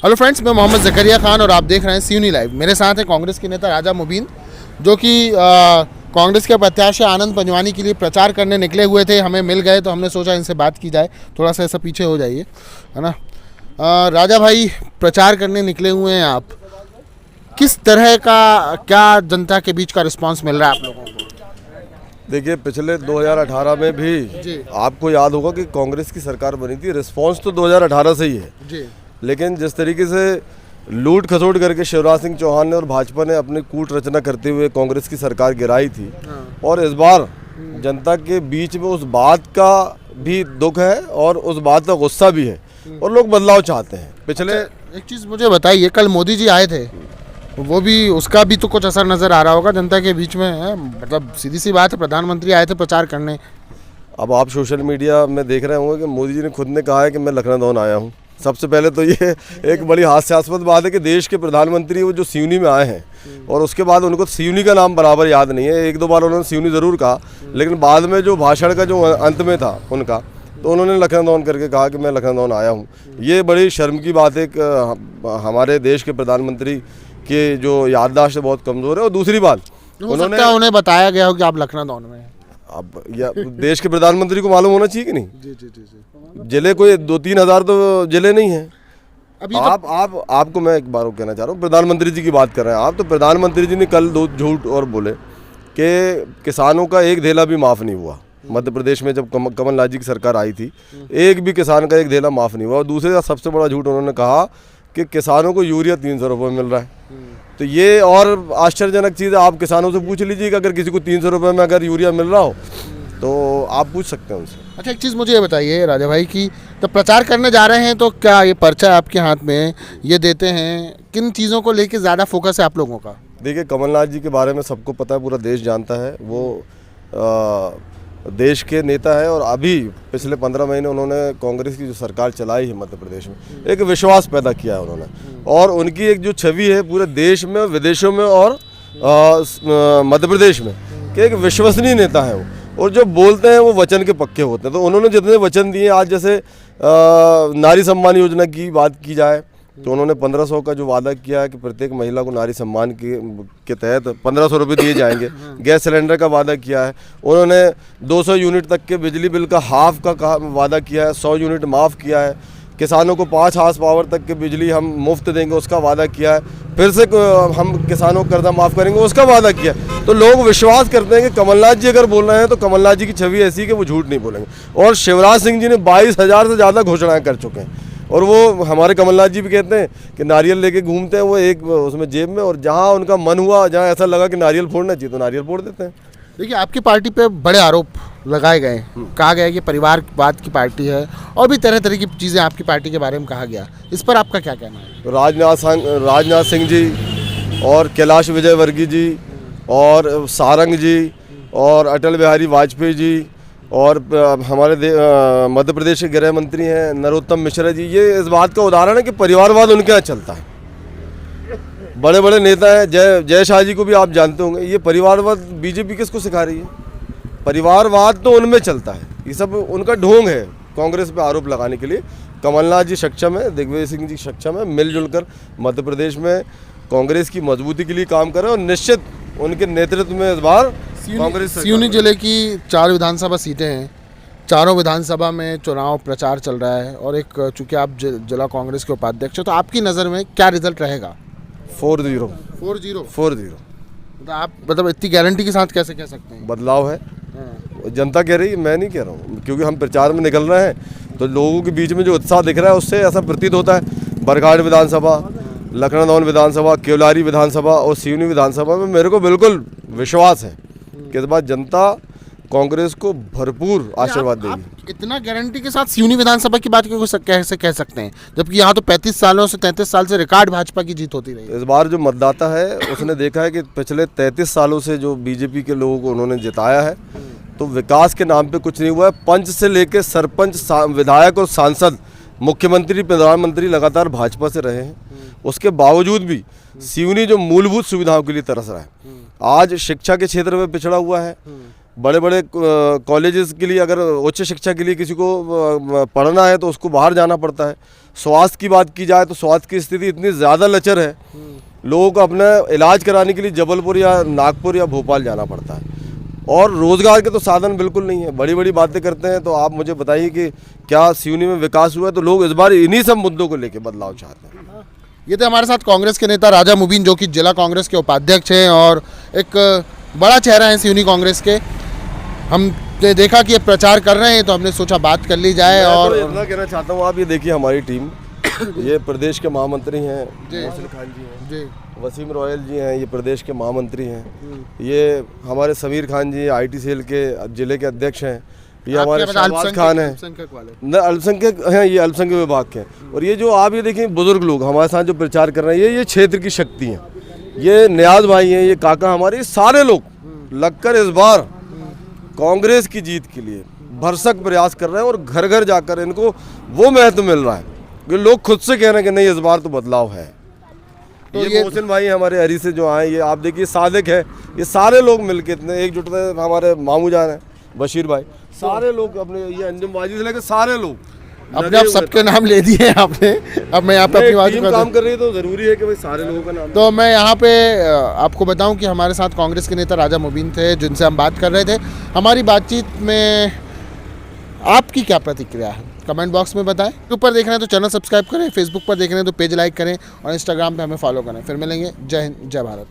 Hello friends, मैं मोहम्मद ज़करिया खान और आप देख रहे हैं सीयूनी लाइव। मेरे साथ है कांग्रेस के नेता राजा मुबीन, जो कि कांग्रेस के प्रत्याशी आनंद पंजवानी के लिए प्रचार करने निकले हुए थे। हमें मिल गए तो हमने सोचा इनसे बात की जाए। थोड़ा सा ऐसा पीछे हो जाइए, है ना। राजा भाई, प्रचार करने निकले हुए हैं आप, किस तरह का क्या जनता के बीच का रिस्पांस मिल रहा है आप लोगों को? देखिए, पिछले 2018 में भी आपको याद होगा कि कांग्रेस की सरकार बनी थी। रिस्पांस तो 2018 से ही है जी, लेकिन जिस तरीके से लूट खसोट करके शिवराज सिंह चौहान ने और भाजपा ने अपनी कूट रचना करते हुए कांग्रेस की सरकार गिराई थी, और इस बार जनता के बीच में उस बात का भी दुख है और उस बात का गुस्सा भी है और लोग बदलाव चाहते हैं। पिछले एक चीज़ मुझे बताइए, कल मोदी जी आए थे, वो भी, उसका भी तो कुछ असर नज़र आ रहा होगा जनता के बीच में, है? मतलब सीधी सी बात है, प्रधानमंत्री आए थे प्रचार करने। अब आप सोशल मीडिया में देख रहे होंगे कि मोदी जी ने खुद ने कहा है कि मैं लखनऊ आया हूँ। सबसे पहले तो ये एक बड़ी हास्यास्पद बात है कि देश के प्रधानमंत्री वो जो सिवनी में आए हैं और उसके बाद उनको सिवनी का नाम बराबर याद नहीं है। एक दो बार उन्होंने सिवनी ज़रूर कहा, लेकिन बाद में जो भाषण का जो अंत में था उनका, तो उन्होंने लखनऊ करके कहा कि मैं लखनऊ आया हूँ। ये बड़ी शर्म की बात है कि हमारे देश के प्रधानमंत्री के जो याददाश्त बहुत कमज़ोर है। और दूसरी बात, उन्हें बताया गया हो कि आप लखनऊ में हैं। अब या देश के प्रधानमंत्री को मालूम होना चाहिए कि नहीं? जी जी जी जी। जिले कोई 2-3 हज़ार तो जिले नहीं हैं। अभी आपको मैं एक बार कहना चाह रहा हूँ, प्रधानमंत्री जी की बात कर रहे हैं आप, तो प्रधानमंत्री जी ने कल 2 झूठ और बोले कि किसानों का एक धेला भी माफ़ नहीं हुआ। मध्य प्रदेश में जब कमलनाथ जी की सरकार आई थी, एक भी किसान का एक धेला माफ़ नहीं हुआ। और दूसरे सबसे बड़ा झूठ उन्होंने कहा कि किसानों को यूरिया 300 रुपये मिल रहा है। तो ये और आश्चर्यजनक चीज़ है। आप किसानों से पूछ लीजिए कि अगर किसी को 300 रुपये में अगर यूरिया मिल रहा हो तो आप पूछ सकते हैं उनसे। अच्छा, एक चीज़ मुझे ये बताइए राजा भाई कि तो प्रचार करने जा रहे हैं तो क्या ये पर्चा आपके हाथ में ये देते हैं, किन चीज़ों को लेके ज़्यादा फोकस है आप लोगों का? देखिए, कमलनाथ जी के बारे में सबको पता है, पूरा देश जानता है। वो देश के नेता है और अभी पिछले 15 महीने उन्होंने कांग्रेस की जो सरकार चलाई है मध्य प्रदेश में, एक विश्वास पैदा किया है उन्होंने। और उनकी एक जो छवि है पूरे देश में, विदेशों में और मध्य प्रदेश में, कि एक विश्वसनीय नेता है वो, और जो बोलते हैं वो वचन के पक्के होते हैं। तो उन्होंने जितने वचन दिए, आज जैसे नारी सम्मान योजना की बात की जाए तो उन्होंने 1500 का जो वादा किया है कि प्रत्येक महिला को नारी सम्मान के तहत 1500 रुपये दिए जाएंगे। गैस सिलेंडर का वादा किया है उन्होंने। 200 यूनिट तक के बिजली बिल का हाफ का वादा किया है। 100 यूनिट माफ़ किया है। किसानों को 5 हार्स पावर तक की बिजली हम मुफ्त देंगे, उसका वादा किया है। फिर से हम किसानों को कर्जा माफ़ करेंगे, उसका वादा किया है। तो लोग विश्वास करते हैं कि कमलनाथ जी अगर बोल रहे हैं तो कमलनाथ जी की छवि ऐसी है कि वो झूठ नहीं बोलेंगे। और शिवराज सिंह जी ने 22,000 से ज़्यादा घोषणाएँ कर चुके हैं। और वो हमारे कमलनाथ जी भी कहते हैं कि नारियल लेके घूमते हैं वो एक उसमें जेब में, और जहाँ उनका मन हुआ, जहाँ ऐसा लगा कि नारियल फोड़ना चाहिए तो नारियल फोड़ देते हैं। देखिए, आपकी पार्टी पे बड़े आरोप लगाए गए, कहा गया कि परिवारवाद की पार्टी है और भी तरह तरह की चीज़ें आपकी पार्टी के बारे में कहा गया। इस पर आपका क्या कहना है? तो राजनाथ सिंह जी और कैलाश विजयवर्गीय जी और सारंग जी और अटल बिहारी वाजपेयी जी और हमारे मध्य प्रदेश के गृह मंत्री हैं नरोत्तम मिश्रा जी, ये इस बात का उदाहरण है कि परिवारवाद उनके यहाँ चलता है। बड़े बड़े नेता हैं, जय शाह जी को भी आप जानते होंगे। ये परिवारवाद बीजेपी किसको सिखा रही है? परिवारवाद तो उनमें चलता है। ये सब उनका ढोंग है कांग्रेस पे आरोप लगाने के लिए। कमलनाथ जी सक्षम है, दिग्विजय सिंह जी सक्षम है, मिलजुल कर मध्य प्रदेश में कांग्रेस की मजबूती के लिए काम कर रहे हैं। और निश्चित उनके नेतृत्व में इस बार सिवनी जिले की 4 विधानसभा सीटें हैं। चारों विधानसभा में चुनाव प्रचार चल रहा है और एक, चूँकि आप जिला कांग्रेस के उपाध्यक्ष हो, तो आपकी नज़र में क्या रिजल्ट रहेगा? 4-0। तो आप मतलब इतनी गारंटी के साथ कैसे कह सकते हैं? बदलाव है, जनता कह रही है, मैं नहीं कह रहा हूँ। क्योंकि हम प्रचार में निकल रहे हैं तो लोगों के बीच में जो उत्साह दिख रहा है उससे ऐसा प्रतीत होता है। बरघाट विधानसभा, लखनऊ विधानसभा, केवलारी विधानसभा और सिवनी विधानसभा में मेरे को बिल्कुल विश्वास है कि इस बार जनता कांग्रेस को भरपूर आशीर्वाद देगी। इतना गारंटी के साथ सिवनी विधानसभा की बात कैसे कह सकते हैं, जबकि यहाँ तो 35 सालों से 33 साल से रिकॉर्ड भाजपा की जीत होती रही? इस बार जो मतदाता है उसने देखा है कि पिछले 33 सालों से जो बीजेपी के लोगों को उन्होंने जिताया है, तो विकास के नाम पे कुछ नहीं हुआ है। पंच से लेकर सरपंच, विधायक और सांसद, मुख्यमंत्री, प्रधानमंत्री लगातार भाजपा से रहे हैं। उसके बावजूद भी सिवनी जो मूलभूत सुविधाओं के लिए तरस रहा है। आज शिक्षा के क्षेत्र में पिछड़ा हुआ है। बड़े बड़े कॉलेजेस के लिए, अगर उच्च शिक्षा के लिए किसी को पढ़ना है तो उसको बाहर जाना पड़ता है। स्वास्थ्य की बात की जाए तो स्वास्थ्य की स्थिति इतनी ज़्यादा लचर है, लोगों को अपना इलाज कराने के लिए जबलपुर या नागपुर या भोपाल जाना पड़ता है, और रोज़गार के तो साधन बिल्कुल नहीं है। बड़ी बड़ी बातें करते हैं, तो आप मुझे बताइए कि क्या सिवनी में विकास हुआ है? तो लोग इस बार इन्हीं सब मुद्दों को लेकर बदलाव चाहते हैं। ये थे हमारे साथ कांग्रेस के नेता राजा मुबीन, जो कि जिला कांग्रेस के उपाध्यक्ष हैं और एक बड़ा चेहरा है सिवनी कांग्रेस के। हमने देखा कि ये प्रचार कर रहे हैं, तो हमने सोचा बात कर ली जाए। और तो इतना कहना चाहता हूँ, आप ये देखिए हमारी टीम, ये प्रदेश के महामंत्री हैं मोहसिन खान जी हैं जी, वसीम रॉयल जी हैं, ये प्रदेश के महामंत्री हैं, ये हमारे समीर खान जी IT सेल के जिले के अध्यक्ष हैं, ये हमारे शहबाज खान हैं, न अल्पसंख्यक हैं, ये अल्पसंख्यक विभाग के हैं। और ये जो आप ये देखें बुजुर्ग लोग हमारे साथ जो प्रचार कर रहे हैं, ये क्षेत्र की शक्ति हैं, ये नियाज भाई हैं, ये काका हमारे, सारे लोग लगकर इस बार कांग्रेस की जीत के लिए भरसक प्रयास कर रहे हैं, और घर घर जाकर इनको वो महत्व मिल रहा है कि लोग खुद से कह रहे हैं कि नहीं इस बार तो बदलाव है। तो ये मोहसिन भाई हमारे हरी से जो आए, ये आप देखिए सादिक है, ये सारे लोग मिलके इतने एकजुट थे, हमारे मामू जान हैं बशीर भाई, सारे लोग अपने ये अंजुमबाजी से लेकर सारे लोग अपने आप सबके नाम ले दिए आपने। अब मैं यहाँ पे अपनी बात काम कर रही है, तो जरूरी है कि भाई सारे लोगों का नाम। तो मैं यहाँ पे आपको बताऊं कि हमारे साथ कांग्रेस के नेता राजा मुबीन थे, जिनसे हम बात कर रहे थे। हमारी बातचीत में आपकी क्या प्रतिक्रिया है, कमेंट बॉक्स में बताएं। यूट्यूब पर देख रहे हैं तो चैनल सब्सक्राइब करें, फेसबुक पर देख रहे हैं तो पेज लाइक करें, और इंस्टाग्राम पे हमें फॉलो करें। फिर मिलेंगे। जय हिंद, जय भारत।